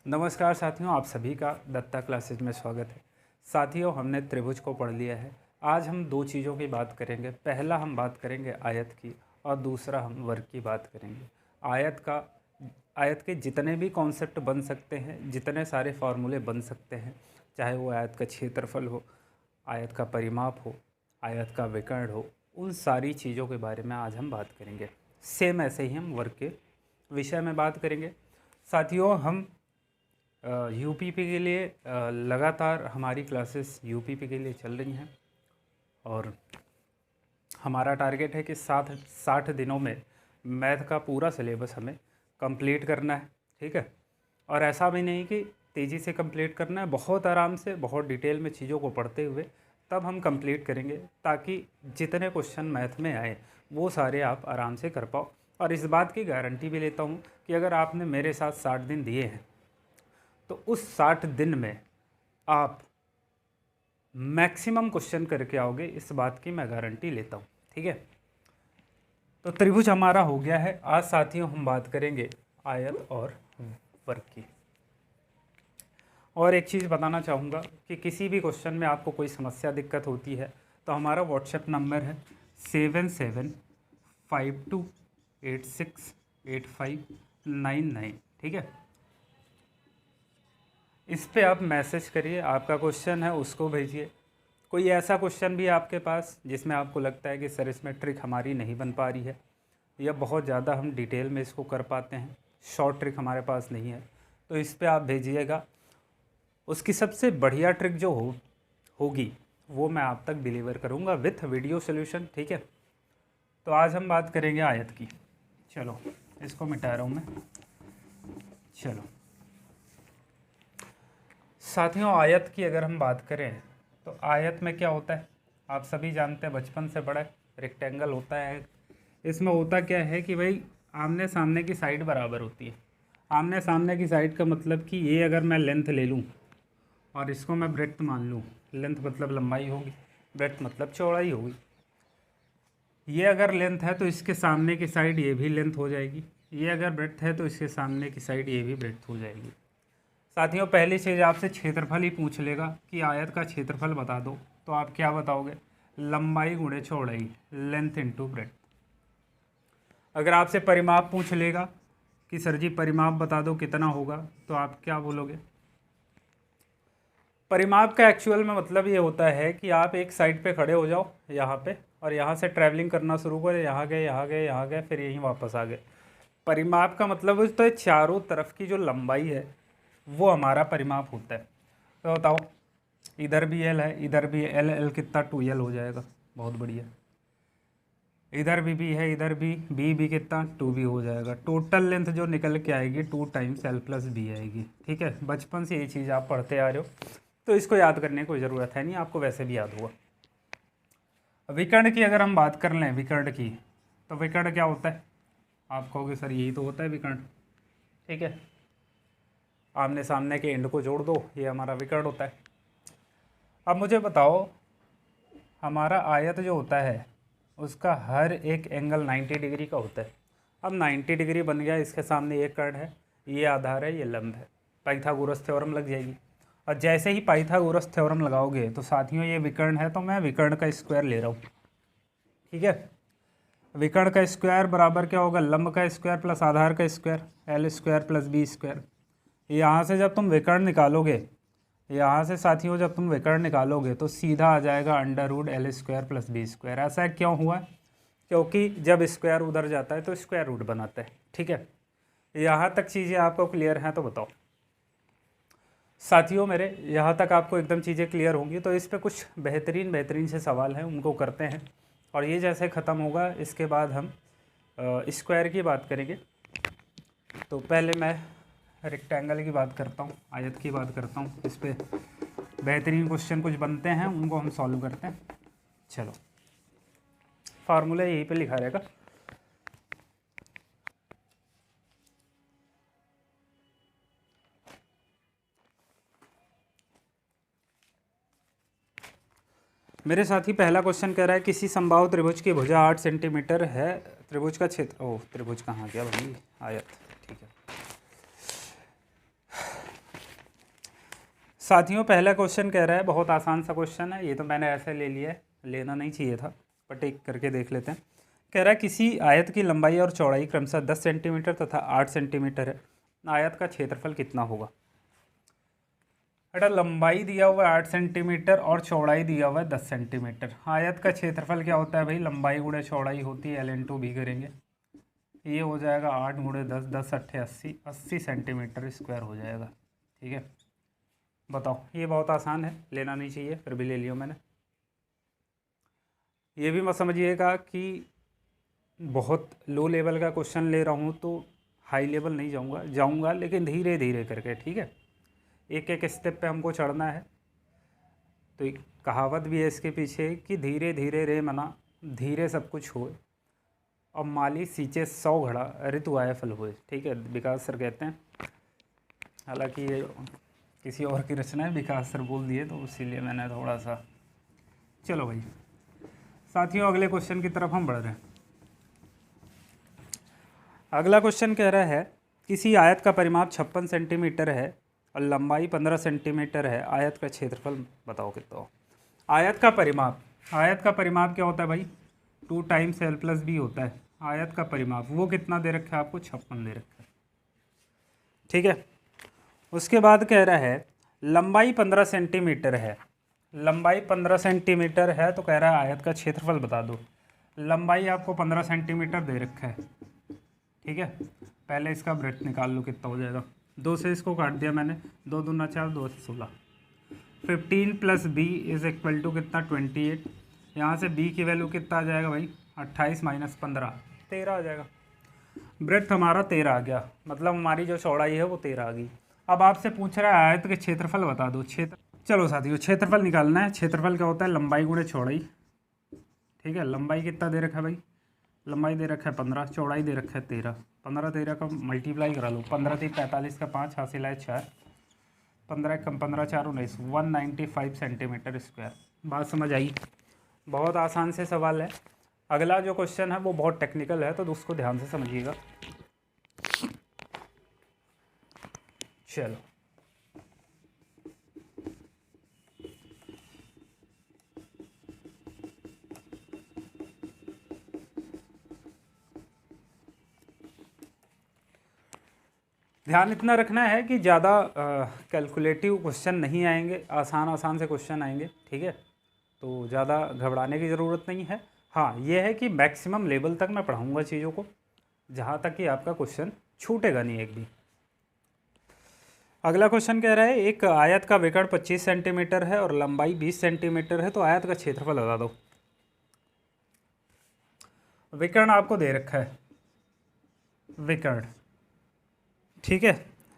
नमस्कार साथियों, आप सभी का दत्ता क्लासेज में स्वागत है। साथियों, हमने त्रिभुज को पढ़ लिया है। आज हम दो चीज़ों की बात करेंगे। पहला हम बात करेंगे आयत की और दूसरा हम वर्ग की बात करेंगे। आयत के जितने भी कॉन्सेप्ट बन सकते हैं, जितने सारे फार्मूले बन सकते हैं, चाहे वो आयत का क्षेत्रफल हो, आयत का परिमाप हो, आयत का विकर्ण हो, उन सारी चीज़ों के बारे में आज हम बात करेंगे। सेम ऐसे ही हम वर्ग के विषय में बात करेंगे। साथियों, हम यूपीपी के लिए लगातार हमारी क्लासेस यूपीपी के लिए चल रही हैं और हमारा टारगेट है कि 60 दिनों में मैथ का पूरा सिलेबस हमें कंप्लीट करना है। ठीक है, और ऐसा भी नहीं कि तेज़ी से कंप्लीट करना है, बहुत आराम से, बहुत डिटेल में चीज़ों को पढ़ते हुए तब हम कंप्लीट करेंगे, ताकि जितने क्वेश्चन मैथ में आए वो सारे आप आराम से कर पाओ। और इस बात की गारंटी भी लेता हूँ कि अगर आपने मेरे साथ 60 दिन दिए हैं तो उस 60 दिन में आप मैक्सिमम क्वेश्चन करके आओगे, इस बात की मैं गारंटी लेता हूँ। ठीक है, तो त्रिभुज हमारा हो गया है। आज साथियों हम बात करेंगे आयत और वर्ग की। और एक चीज़ बताना चाहूँगा कि किसी भी क्वेश्चन में आपको कोई समस्या दिक्कत होती है तो हमारा व्हाट्सएप नंबर है 7752868599। ठीक है, इस पे आप मैसेज करिए, आपका क्वेश्चन है उसको भेजिए। कोई ऐसा क्वेश्चन भी आपके पास जिसमें आपको लगता है कि सर इसमें ट्रिक हमारी नहीं बन पा रही है या बहुत ज़्यादा हम डिटेल में इसको कर पाते हैं, शॉर्ट ट्रिक हमारे पास नहीं है, तो इस पे आप भेजिएगा। उसकी सबसे बढ़िया ट्रिक जो होगी वो मैं आप तक डिलीवर करूँगा विथ वीडियो सोल्यूशन। ठीक है, तो आज हम बात करेंगे आयत की। चलो इसको मिटा रहा हूँ मैं। चलो साथियों, आयत की अगर हम बात करें तो आयत में क्या होता है आप सभी जानते हैं, बचपन से बड़ा रेक्टेंगल होता है। इसमें होता क्या है कि भाई आमने सामने की साइड बराबर होती है। आमने सामने की साइड का मतलब कि ये अगर मैं लेंथ ले लूँ और इसको मैं ब्रेड्थ मान लूँ, लेंथ मतलब लंबाई होगी, ब्रेड्थ मतलब चौड़ाई होगी। ये अगर लेंथ है तो इसके सामने की साइड ये भी लेंथ हो जाएगी, ये अगर ब्रेड्थ है तो इसके सामने की साइड ये भी ब्रेड्थ हो जाएगी। साथियों, पहली चीज़ आपसे क्षेत्रफल ही पूछ लेगा कि आयत का क्षेत्रफल बता दो, तो आप क्या बताओगे? लंबाई गुणे चौड़ाई, लेंथ इनटू ब्रेड्थ। अगर आपसे परिमाप पूछ लेगा कि सर जी परिमाप बता दो कितना होगा, तो आप क्या बोलोगे? परिमाप का एक्चुअल में मतलब ये होता है कि आप एक साइड पे खड़े हो जाओ यहाँ पे, और यहाँ से ट्रैवलिंग करना शुरू करें, यहाँ गए, यहाँ गए, यहाँ गए, फिर यहीं वापस आ गए। परिमाप का मतलब होता है चारों तरफ की जो लंबाई है वो हमारा परिमाप होता है। तो बताओ, इधर भी एल है, इधर भी एल, एल कितना 2l हो जाएगा, बहुत बढ़िया। इधर भी है, इधर भी कितना 2b हो जाएगा। टोटल लेंथ जो निकल के आएगी 2 टाइम्स l प्लस b आएगी। ठीक है, बचपन से ये चीज़ आप पढ़ते आ रहे हो तो इसको याद करने की कोई ज़रूरत है नहीं, आपको वैसे भी याद होगा। विकर्ण की अगर हम बात कर लें, विकर्ण की, तो विकर्ण क्या होता है? आप कहोगे सर यही तो होता है विकर्ण। ठीक है, आमने सामने के एंड को जोड़ दो, ये हमारा विकर्ण होता है। अब मुझे बताओ, हमारा आयत जो होता है उसका हर एक एंगल 90 डिग्री का होता है। अब 90 डिग्री बन गया, इसके सामने ये कर्ण है, ये आधार है, ये लंब है, पाइथागोरस थ्योरम लग जाएगी। और जैसे ही पाइथागोरस थ्योरम लगाओगे तो साथियों ये विकर्ण है, तो मैं विकर्ण का स्क्वायर ले रहा हूँ। ठीक है, विकर्ण का स्क्वायर बराबर क्या होगा? लंब का स्क्वायर प्लस आधार का square, L square plus B square. यहाँ से जब तुम विकर्ण निकालोगे, यहाँ से साथियों जब तुम विकर्ण निकालोगे तो सीधा आ जाएगा under root L square plus B square. ऐसा क्यों हुआ? क्योंकि जब स्क्वायर उधर जाता है तो स्क्वायर रूट बनाता है। ठीक है, यहाँ तक चीज़ें आपको क्लियर हैं? तो बताओ साथियों, मेरे यहाँ तक आपको एकदम चीज़ें क्लियर होंगी। तो इस पर कुछ बेहतरीन से सवाल हैं, उनको करते हैं, और ये जैसे ख़त्म होगा इसके बाद हम स्क्वायर की बात करेंगे। तो पहले मैं रेक्टेंगल की बात करता हूँ, आयत की बात करता हूँ। इस पर बेहतरीन क्वेश्चन कुछ बनते हैं, उनको हम सॉल्व करते हैं। चलो, फार्मूला यहीं पे लिखा रहेगा। मेरे साथ ही पहला क्वेश्चन कह रहा है किसी समबाहु त्रिभुज की भुजा 8 सेंटीमीटर है, त्रिभुज का क्षेत्र, ओह त्रिभुज कहाँ गया भाई, आयत। ठीक है, साथियों पहला क्वेश्चन कह रहा है, बहुत आसान सा क्वेश्चन है, ये तो मैंने ऐसे ले लिया है, लेना नहीं चाहिए था, बट एक करके देख लेते हैं। कह रहा है किसी आयत की लंबाई और चौड़ाई क्रमशः 10 सेंटीमीटर तथा 8 सेंटीमीटर है, आयत का क्षेत्रफल कितना होगा। बेटा लंबाई दिया हुआ है 8 सेंटीमीटर और चौड़ाई दिया हुआ है 10 सेंटीमीटर। आयत का क्षेत्रफल क्या होता है भाई, लंबाई गुणे चौड़ाई होती है ln/2b करेंगे, ये हो जाएगा 8 गुणे 10, 10 अट्ठे 80, 80 सेंटीमीटर स्क्वायर हो जाएगा। ठीक है, बताओ, ये बहुत आसान है, लेना नहीं चाहिए, फिर भी ले लिया मैंने। ये भी मत समझिएगा कि बहुत लो लेवल का क्वेश्चन ले रहा हूँ तो हाई लेवल नहीं जाऊँगा लेकिन धीरे धीरे करके, ठीक है, एक एक स्टेप पे हमको चढ़ना है। तो एक कहावत भी है इसके पीछे कि धीरे धीरे रे मना, धीरे सब कुछ होए, और माली सींचे 100 घड़ा, ऋतु आए फल हुए। ठीक है, विकास सर कहते हैं, हालांकि ये किसी और की रचना है, विकास सर बोल दिए तो इसीलिए मैंने थोड़ा सा। चलो भाई साथियों, अगले क्वेश्चन की तरफ हम बढ़ रहे हैं। अगला क्वेश्चन कह रहा है किसी आयत का परिमाप 56 सेंटीमीटर है और लंबाई 15 सेंटीमीटर है, आयत का क्षेत्रफल बताओ कितना हो। आयत का परिमाप क्या होता है भाई, 2 टाइम्स l+b होता है। आयत का परिमाप वो कितना दे रखा है आपको, 56 दे रखा है। ठीक है, उसके बाद कह रहा है लंबाई 15 सेंटीमीटर है, लंबाई 15 सेंटीमीटर है, तो कह रहा है आयत का क्षेत्रफल बता दो। लंबाई आपको 15 सेंटीमीटर दे रखा है। ठीक है, पहले इसका वृत्त निकाल लो कितना हो जाएगा। 2 से इसको काट दिया मैंने, 2 दूना 4, 2 से 16, 15 + b = कितना, 28। यहाँ से b की वैल्यू कितना आ जाएगा भाई, 28 - 15, 13 आ जाएगा। वृत्त हमारा 13 आ गया, मतलब हमारी जो चौड़ाई है वो 13 आ गई। अब आपसे पूछ रहा है आयत के क्षेत्रफल बता दो। चलो साथियों, क्षेत्रफल निकालना है। क्षेत्रफल क्या होता है, लंबाई गुणे चौड़ाई। ठीक है, लंबाई कितना दे रखा है भाई, लंबाई दे रखा है 15, चौड़ाई दे रखा है 13। 15 13 का मल्टीप्लाई करा लो, 15 3 45 का 5 हासिल है 4, 15 कम 15 4 19, 195 सेंटीमीटर स्क्वायर। बात समझ आई, बहुत आसान से सवाल है। अगला जो क्वेश्चन है वो बहुत टेक्निकल है, तो उसको ध्यान से समझिएगा। चलो ध्यान इतना रखना है कि ज़्यादा कैलकुलेटिव क्वेश्चन नहीं आएंगे, आसान से क्वेश्चन आएंगे। ठीक है, तो ज़्यादा घबराने की ज़रूरत नहीं है। हाँ, ये है कि मैक्सिमम लेवल तक मैं पढ़ाऊँगा चीज़ों को, जहाँ तक कि आपका क्वेश्चन छूटेगा नहीं एक भी। अगला क्वेश्चन कह रहा है एक आयत का विकर्ण 25 सेंटीमीटर है और लंबाई 20 सेंटीमीटर है, तो आयत का क्षेत्रफल बता दो। विकर्ण आपको दे रखा है, विकर्ण। ठीक है,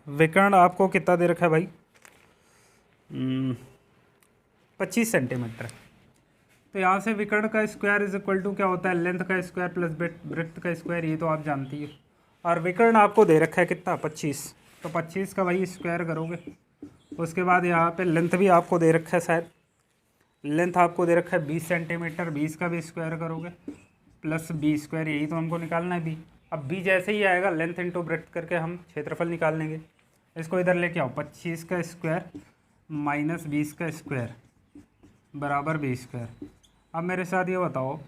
विकर्ण आपको कितना दे रखा है भाई, 25 सेंटीमीटर। तो यहाँ से विकर्ण का स्क्वायर = क्या होता है, लेंथ का स्क्वायर प्लस ब्रेड्थ का स्क्वायर, ये तो आप जानती है। और विकर्ण आपको दे रखा है कितना, 25, तो 25 का भाई स्क्वायर करोगे। उसके बाद यहाँ पे लेंथ भी आपको दे रखा है, शायद लेंथ आपको दे रखा है 20 सेंटीमीटर, 20 का भी स्क्वायर करोगे प्लस b², यही तो हमको निकालना है b। अब b जैसे ही आएगा लेंथ इंटू ब्रेड्थ करके हम क्षेत्रफल निकाल लेंगे। इसको इधर लेके आओ, 25 का स्क्वायर माइनस 20 का स्क्वायर बराबर b²। अब मेरे साथ ये बताओ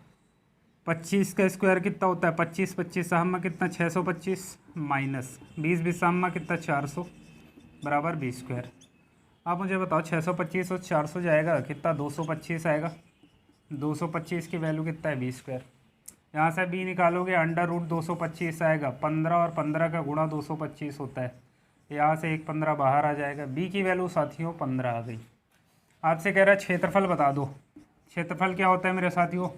25 का स्क्वायर कितना होता है, 25 25 साहमा कितना, 625 माइनस 20 20 साहमा कितना, 400 बराबर b²। आप मुझे बताओ 625 और 400 जाएगा कितना, 225 आएगा। 225 की वैल्यू कितना है, b²। यहाँ से b निकालोगे, √225 आएगा। 15 और 15 का गुणा 225 होता है, यहाँ से 1 15 बाहर आ जाएगा। b की वैल्यू साथियों 15 आ गई। आपसे कह रहा है क्षेत्रफल बता दो। क्षेत्रफल क्या होता है मेरे साथियों,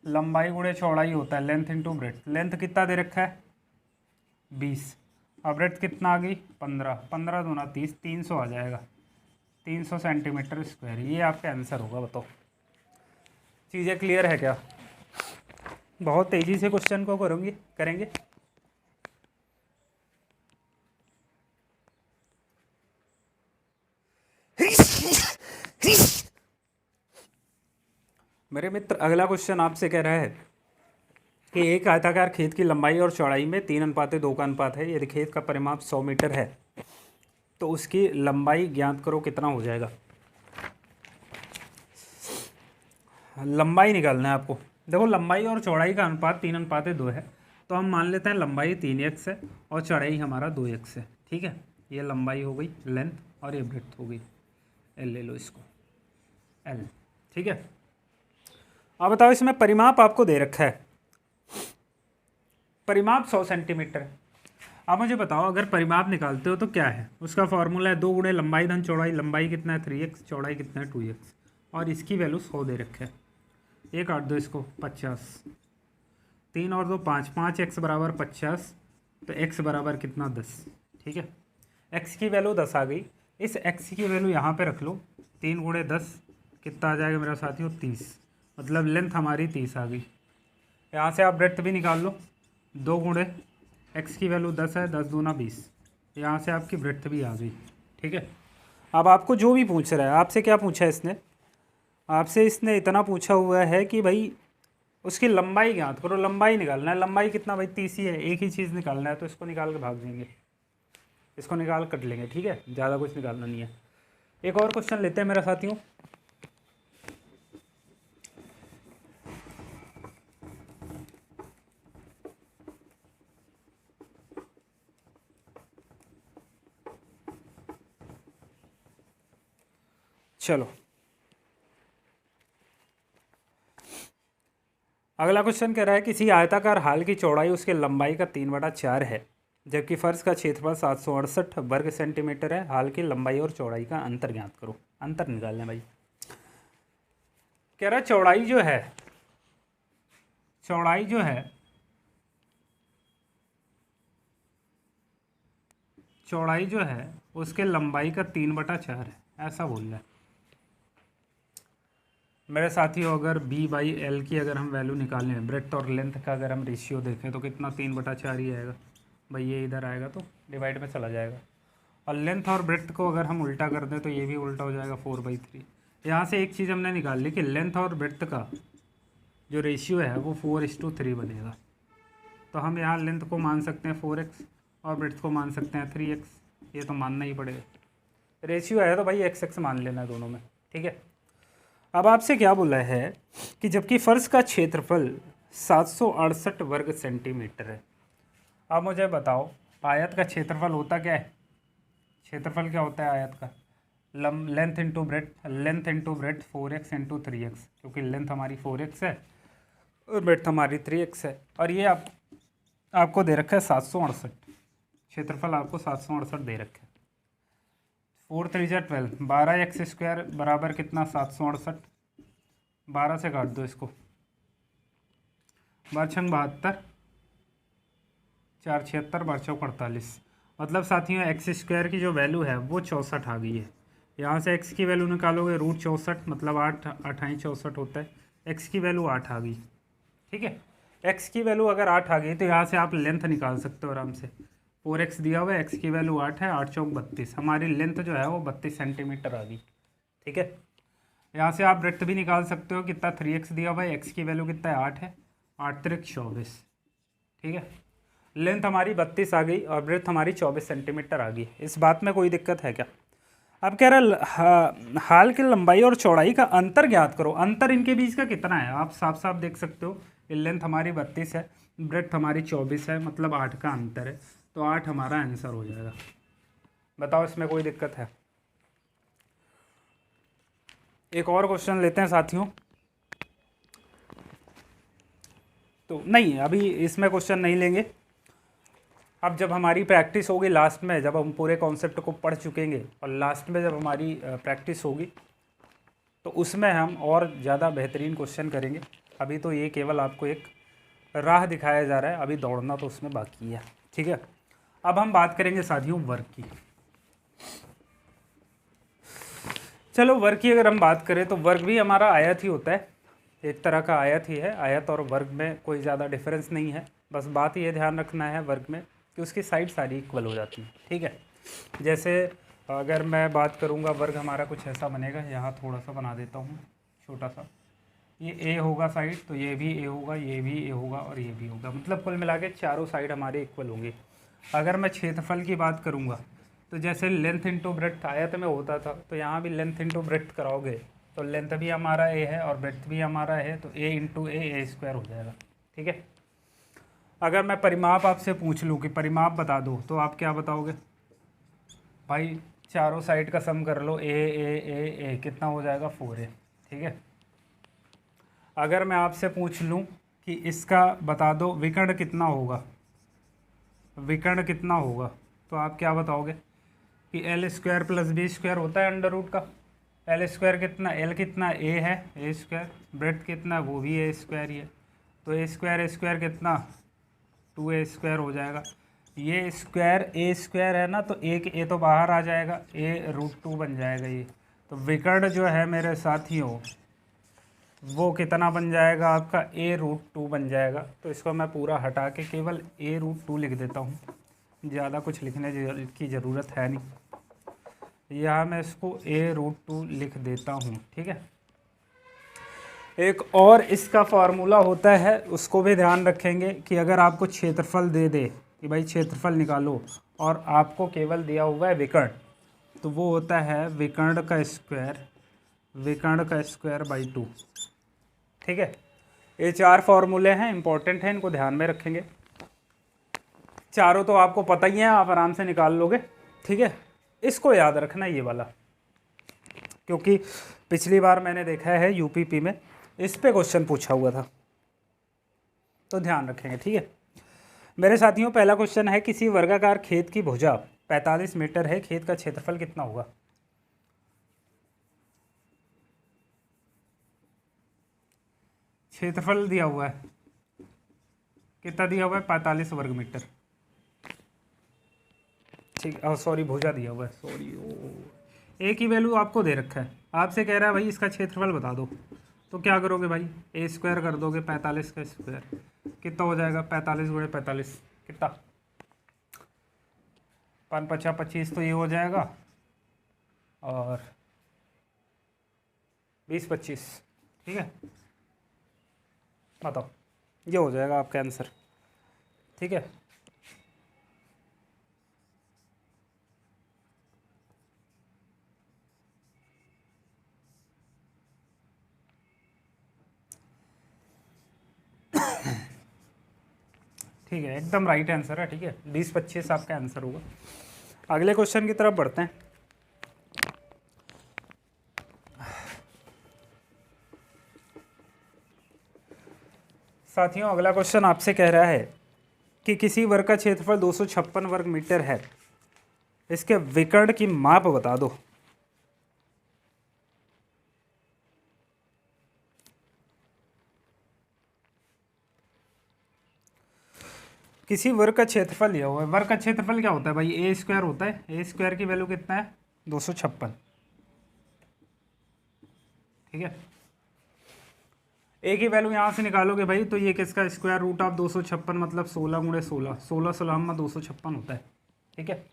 लंबाई गुणे चौड़ाई होता है, लेंथ इंटू ब्रेड्थ। लेंथ कितना दे रखा है, 20, और ब्रेड्थ कितना आ गई, 15, 15 दूना 30, 300 आ जाएगा, 300 सेंटीमीटर स्क्वायर। ये आपका आंसर होगा। बताओ चीज़ें क्लियर है क्या? बहुत तेज़ी से क्वेश्चन को करेंगे। मेरे मित्र, अगला क्वेश्चन आपसे कह रहा है कि एक आयताकार खेत की लंबाई और चौड़ाई में 3:2 का अनुपात है। यदि खेत का परिमाप 100 मीटर है तो उसकी लंबाई ज्ञात करो कितना हो जाएगा। लंबाई निकालना है आपको। देखो लंबाई और चौड़ाई का अनुपात 3:2 है, तो हम मान लेते हैं लंबाई 3x है और चौड़ाई हमारा 2x है। ठीक है, ये लंबाई हो गई लेंथ और ये ब्रेड्थ हो गई एल, ले लो इसको एल। ठीक है, अब बताओ इसमें परिमाप आपको दे रखा है, परिमाप 100 सेंटीमीटर है। आप मुझे बताओ अगर परिमाप निकालते हो तो क्या है, उसका फॉर्मूला है 2 गुणे लंबाई धन चौड़ाई। लंबाई कितना है 3x, चौड़ाई कितना है 2x, और इसकी वैल्यू 100 दे रखा है। 1 8 2 इसको 50, 3 और 2 5, 5x बराबर 50, तो x बराबर कितना 10। ठीक है, x की वैल्यू 10 आ गई। इस x की वैल्यू यहाँ पे रख लो, 3 गुणे 10 कितना आ जाएगा मेरा साथियों 30, मतलब लेंथ हमारी 30 आ गई। यहाँ से आप ब्रेड्थ भी निकाल लो, 2 गुणे x की वैल्यू 10 है, 10 दूना 20, यहाँ से आपकी ब्रेड्थ भी आ गई। ठीक है, अब आपको जो भी पूछ रहा है, आपसे क्या पूछा है इसने, आपसे इसने इतना पूछा हुआ है कि भाई उसकी लंबाई ज्ञात करो, लंबाई निकालना है। लंबाई कितना भाई 30 ही है, एक ही चीज़ निकालना है, तो इसको निकाल के भाग देंगे, इसको निकाल कट लेंगे। ठीक है, ज़्यादा कुछ निकालना नहीं है। एक और क्वेश्चन लेते हैं मेरा साथियों। चलो अगला क्वेश्चन कह रहा है किसी आयताकार हाल की चौड़ाई उसके लंबाई का 3/4 है, जबकि फर्श का क्षेत्रफल 768 वर्ग सेंटीमीटर है। हाल की लंबाई और चौड़ाई का अंतर ज्ञात करो। अंतर निकालना है भाई। कह रहा है चौड़ाई जो है, चौड़ाई जो है, चौड़ाई जो है उसके लंबाई का 3/4 है, ऐसा बोल रहा है मेरे साथियों। अगर b/l की अगर हम वैल्यू निकालें, ब्रेड्थ और लेंथ का अगर हम रेशियो देखें तो कितना 3/4 ही आएगा भाई। ये इधर आएगा तो डिवाइड में चला जाएगा, और लेंथ और ब्रेड्थ को अगर हम उल्टा कर दें तो ये भी उल्टा हो जाएगा 4/3। यहाँ से एक चीज़ हमने निकाल ली कि लेंथ और ब्रेड्थ का जो रेशियो है वो 4:3 बनेगा। तो हम यहाँ लेंथ को मान सकते हैं 4x और ब्रेड्थ को मान सकते हैं 3x, ये तो मानना ही पड़ेगा। रेशियो है तो भाई x मान लेना है दोनों में। ठीक है, अब आपसे क्या बोला है कि जबकि फर्श का क्षेत्रफल 768 वर्ग सेंटीमीटर है। अब मुझे बताओ आयत का क्षेत्रफल होता क्या है, क्षेत्रफल क्या होता है आयत का, length into breadth, length into breadth 4x into 3x, क्योंकि लेंथ हमारी 4x है और ब्रेड्थ हमारी 3x है। और ये आपको दे रखा है 768, क्षेत्रफल आपको 768 दे रखा है। 4 3 12, 12x² बराबर कितना 768, 12 से काट दो इसको, 12 छंग 72, 4 76, 12 चौक 48। मतलब साथियों x² की जो वैल्यू है वो 64 आ गई है। यहाँ से x की वैल्यू निकालोगे √64, मतलब 8 8 64 होता है। x की वैल्यू 8 आ गई। ठीक है, x की वैल्यू अगर 8 आ गई तो यहाँ से आप लेंथ निकाल सकते हो आराम से। 4x दिया हुआ है, x की वैल्यू 8 है, 8 चौक 32, हमारी लेंथ जो है वो 32 सेंटीमीटर आ गई। ठीक है, यहाँ से आप ब्रेड्थ भी निकाल सकते हो, कितना 3x दिया हुआ है, x की वैल्यू कितना है 8 है, 8 3 24। ठीक है, लेंथ हमारी 32 आ गई और ब्रेड्थ हमारी 24 सेंटीमीटर आ गई। इस बात में कोई दिक्कत है क्या? अब कह रहा हाल की लंबाई और चौड़ाई का अंतर ज्ञात करो। अंतर इनके बीच का कितना है आप साफ साफ देख सकते हो। लेंथ हमारी 32 है, ब्रेड्थ हमारी 24 है, मतलब 8 का अंतर है, तो 8 हमारा आंसर हो जाएगा। बताओ इसमें कोई दिक्कत है? एक और क्वेश्चन लेते हैं साथियों। तो नहीं, अभी इसमें क्वेश्चन नहीं लेंगे। अब जब हमारी प्रैक्टिस होगी लास्ट में, जब हम पूरे कॉन्सेप्ट को पढ़ चुकेंगे और लास्ट में जब हमारी प्रैक्टिस होगी तो उसमें हम और ज़्यादा बेहतरीन क्वेश्चन करेंगे। अभी तो ये केवल आपको एक राह दिखाया जा रहा है, अभी दौड़ना तो उसमें बाकी है। ठीक है, अब हम बात करेंगे साथियों वर्ग की। चलो वर्ग की अगर हम बात करें तो वर्ग भी हमारा आयत ही होता है, एक तरह का आयत ही है। आयत और वर्ग में कोई ज़्यादा डिफरेंस नहीं है, बस बात ये ध्यान रखना है वर्ग में कि उसकी साइड सारी इक्वल हो जाती है। ठीक है, जैसे अगर मैं बात करूँगा वर्ग हमारा कुछ ऐसा बनेगा, यहाँ थोड़ा सा बना देता हूँ छोटा सा, ये ए होगा साइड, तो ये भी ए होगा, ये भी ए होगा और ये भी होगा, मतलब कुल मिला के चारों साइड हमारे इक्वल होंगे। अगर मैं क्षेत्रफल की बात करूँगा तो जैसे लेंथ इंटू ब्रेड्थ आयत में होता था, तो यहाँ भी लेंथ इंटू ब्रेड्थ कराओगे तो लेंथ भी हमारा ए है और ब्रेड्थ भी हमारा है, तो ए इंटू ए स्क्वायर हो जाएगा। ठीक है। अगर मैं परिमाप आपसे पूछ लूँ कि परिमाप बता दो, तो आप क्या बताओगे भाई? चारों साइड का सम कर लो, ए कितना हो जाएगा 4a। ठीक है। अगर मैं आपसे पूछ लूँ कि इसका बता दो विकर्ण कितना होगा, विकर्ण कितना होगा, तो आप क्या बताओगे कि L square plus B square होता है अंडर रूट का। एल स्क्वायर कितना, एल कितना ए है ए स्क्वायर, ब्रेड्थ कितना वो भी ए स्क्वायर ही है, तो ए स्क्वायर कितना 2a स्क्वायर हो जाएगा। ये स्क्वायर ए स्क्वायर है ना, तो एक ए तो बाहर आ जाएगा, a√2 बन जाएगा ये। तो विकर्ण जो है मेरे साथियों वो कितना बन जाएगा आपका, a√2 बन जाएगा। तो इसको मैं पूरा हटा के केवल a√2 लिख देता हूँ, ज़्यादा कुछ लिखने की ज़रूरत है नहीं। यहाँ मैं इसको a√2 लिख देता हूँ। ठीक है। एक और इसका फार्मूला होता है, उसको भी ध्यान रखेंगे कि अगर आपको क्षेत्रफल दे दे कि भाई क्षेत्रफल निकालो और आपको केवल दिया हुआ है विकर्ण, तो वो होता है विकर्ण का स्क्वायर बाई 2। ठीक है। ये 4 फार्मूले हैं, इंपॉर्टेंट हैं, इनको ध्यान में रखेंगे। चारों तो आपको पता ही है, आप आराम से निकाल लोगे। ठीक है। इसको याद रखना ये वाला, क्योंकि पिछली बार मैंने देखा है यूपीपी में इस पे क्वेश्चन पूछा हुआ था, तो ध्यान रखेंगे। ठीक है मेरे साथियों। पहला क्वेश्चन है, किसी वर्गाकार खेत की भुजा 45 मीटर है, खेत का क्षेत्रफल कितना होगा? क्षेत्रफल दिया हुआ है, कितना दिया हुआ है? 45 वर्ग मीटर। ठीक, सॉरी भुजा दिया हुआ है, सॉरी। ए की वैल्यू आपको दे रखा है, आपसे कह रहा है भाई इसका क्षेत्रफल बता दो, तो क्या करोगे भाई? ए स्क्वायर कर दोगे, 45 का स्क्वायर कितना हो जाएगा? 45 गुणे 45 कितना? 5 5 25, तो ये हो जाएगा, और 20 25। ठीक है। बताओ, ये हो जाएगा आपका आंसर। ठीक है। ठीक है, एकदम राइट आंसर है। ठीक है, 20 25 आपका आंसर होगा। अगले क्वेश्चन की तरफ बढ़ते हैं। साथियों, अगला क्वेश्चन आपसे कह रहा है कि किसी वर्ग का क्षेत्रफल 256 वर्ग मीटर है, इसके विकर्ण की माप बता दो। किसी वर्ग का क्षेत्रफल लिया हुआ है, वर्ग का क्षेत्रफल क्या होता है भाई? ए स्क्वायर होता है। ए स्क्वायर की वैल्यू कितना है? 256। ठीक है। ए की वैल्यू यहाँ से निकालोगे भाई, तो ये किसका स्क्वायर रूट ऑफ 256 मतलब 16 गुणे 16, 16 16 में 256 होता है। ठीक है,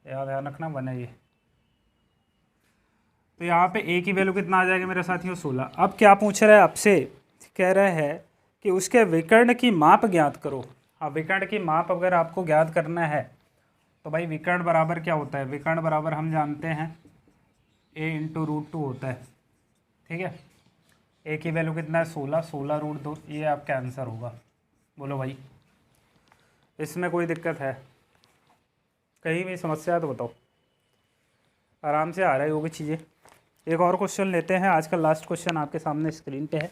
याद ध्यान रखना, बना ये। तो यहाँ पे ए की वैल्यू कितना आ जाएगा मेरे साथियों? 16। अब क्या पूछ रहा है आपसे? कह रहा है कि उसके विकर्ण की माप ज्ञात करो। हाँ, विकर्ण की माप अगर आपको ज्ञात करना है तो भाई विकर्ण बराबर क्या होता है? विकर्ण बराबर हम जानते हैं a इंटू √2 होता है। ठीक है। ए की वैल्यू कितना है? 16, 16√2, ये आपका आंसर होगा। बोलो भाई, इसमें कोई दिक्कत है? कहीं भी समस्या है तो बताओ, आराम से आ रही होगी चीज़ें। एक और क्वेश्चन लेते हैं, आज का लास्ट क्वेश्चन आपके सामने स्क्रीन पे है।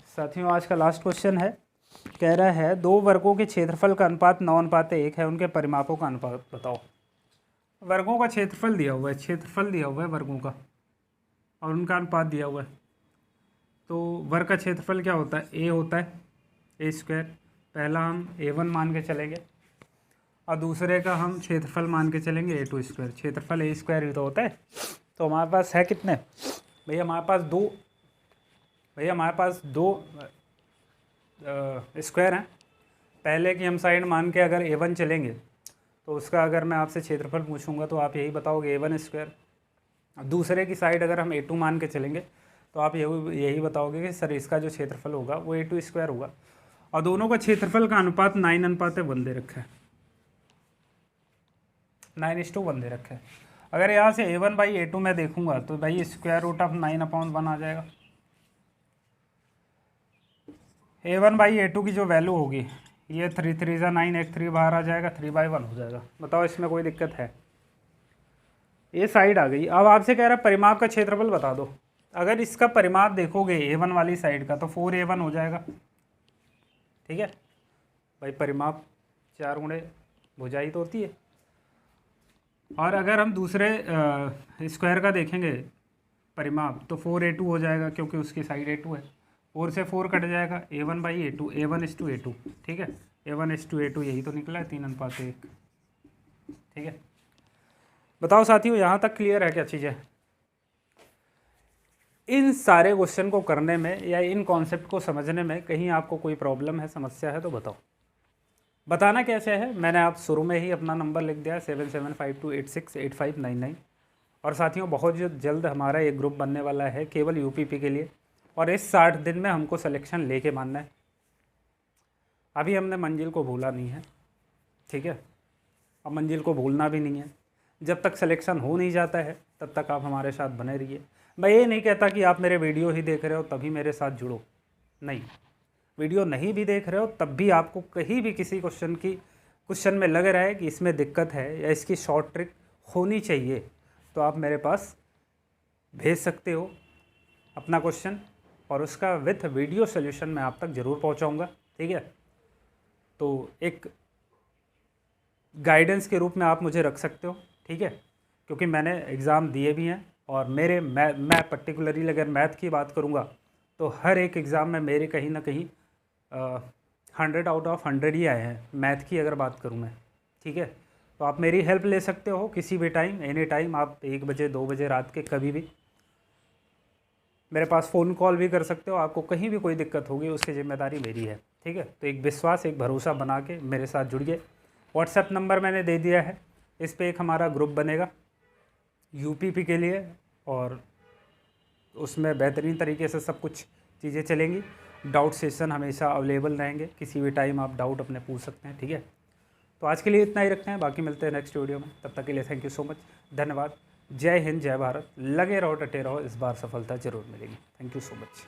साथियों, आज का लास्ट क्वेश्चन है, कह रहा है दो वर्गों के क्षेत्रफल का अनुपात 9:1 है, उनके परिमापों का अनुपात बताओ। वर्गों का क्षेत्रफल दिया हुआ है, क्षेत्रफल दिया हुआ है वर्गों का, और उनका अनुपात दिया हुआ है। तो वर्ग का क्षेत्रफल क्या होता है? ए होता है, ए स्क्वायर। पहला हम a1 मान के चलेंगे और दूसरे का हम क्षेत्रफल मान के चलेंगे a2 स्क्वायर। क्षेत्रफल ए स्क्वायर ही तो होता है। तो हमारे पास है कितने भैया? हमारे पास दो स्क्वायर हैं। पहले की हम साइड मान के अगर a1 चलेंगे तो उसका अगर मैं आपसे क्षेत्रफल पूछूंगा तो आप यही बताओगे a1 स्क्वायर। दूसरे की साइड अगर हम a2 मान के चलेंगे तो आप यही बताओगे कि सर इसका जो क्षेत्रफल होगा वो A2 स्क्वायर होगा। और दोनों का क्षेत्रफल का अनुपात 9:1 दे रखा है, 9:1 दे रखा है। अगर यहाँ से A1/A2 मैं देखूंगा तो भाई √9/1 आ जाएगा। A1/A2 की जो वैल्यू होगी ये 3 3 9, 1 3 बाहर आ जाएगा, 3/1 हो जाएगा। बताओ इसमें कोई दिक्कत है? ये साइड आ गई। अब आपसे कह रहा है परिमाप का क्षेत्रफल बता दो। अगर इसका परिमाप देखोगे A1 वाली साइड का तो 4A1 हो जाएगा। ठीक है भाई, परिमाप 4 गुणे भुजाई तो होती है। और अगर हम दूसरे स्क्वायर का देखेंगे परिमाप तो 4A2 हो जाएगा, क्योंकि उसकी साइड A2 है। 4 से 4 कट जाएगा, A1/A2, A1:A2। ठीक है, A1:A2 यही तो निकला है, 3:1। ठीक है, बताओ साथियों यहाँ तक क्लियर है क्या चीज़ें? इन सारे क्वेश्चन को करने में या इन कॉन्सेप्ट को समझने में कहीं आपको कोई प्रॉब्लम है, समस्या है तो बताओ। बताना कैसे है, मैंने आप शुरू में ही अपना नंबर लिख दिया 7752868599। और साथियों बहुत जल्द हमारा एक ग्रुप बनने वाला है केवल यूपीपी के लिए, और इस 60 दिन में हमको सिलेक्शन लेके मानना है। अभी हमने मंजिल को भूला नहीं है, ठीक है, अब मंजिल को भूलना भी नहीं है। जब तक सिलेक्शन हो नहीं जाता है तब तक आप हमारे साथ बने रहिए। मैं ये नहीं कहता कि आप मेरे वीडियो ही देख रहे हो तभी मेरे साथ जुड़ो, नहीं, वीडियो नहीं भी देख रहे हो तब भी आपको कहीं भी किसी क्वेश्चन में लग रहा है कि इसमें दिक्कत है या इसकी शॉर्ट ट्रिक होनी चाहिए, तो आप मेरे पास भेज सकते हो अपना क्वेश्चन, और उसका विथ वीडियो सोल्यूशन मैं आप तक ज़रूर पहुंचाऊंगा। ठीक है, तो एक गाइडेंस के रूप में आप मुझे रख सकते हो। ठीक है, क्योंकि मैंने एग्ज़ाम दिए भी हैं, और मेरे मैं पर्टिकुलरली अगर मैथ की बात करूँगा तो हर एक एग्ज़ाम में मेरे कहीं ना कहीं 100/100 ही आए हैं मैथ की अगर बात करूँ मैं। ठीक है, तो आप मेरी हेल्प ले सकते हो किसी भी टाइम, एनी टाइम। आप 1 बजे 2 बजे रात के कभी भी मेरे पास फ़ोन कॉल भी कर सकते हो। आपको कहीं भी कोई दिक्कत होगी उसकी जिम्मेदारी मेरी है। ठीक है, तो एक विश्वास, एक भरोसा बना के मेरे साथ जुड़िए। व्हाट्सएप नंबर मैंने दे दिया है, इस पर एक हमारा ग्रुप बनेगा यूपीपी के लिए, और उसमें बेहतरीन तरीके से सब कुछ चीज़ें चलेंगी। डाउट सेशन हमेशा अवेलेबल रहेंगे, किसी भी टाइम आप डाउट अपने पूछ सकते हैं। ठीक है, तो आज के लिए इतना ही रखते हैं, बाकी मिलते हैं नेक्स्ट वीडियो में। तब तक के लिए थैंक यू सो मच, धन्यवाद। जय हिंद, जय भारत। लगे रहो, डटे रहो, इस बार सफलता ज़रूर मिलेगी। Thank you so much.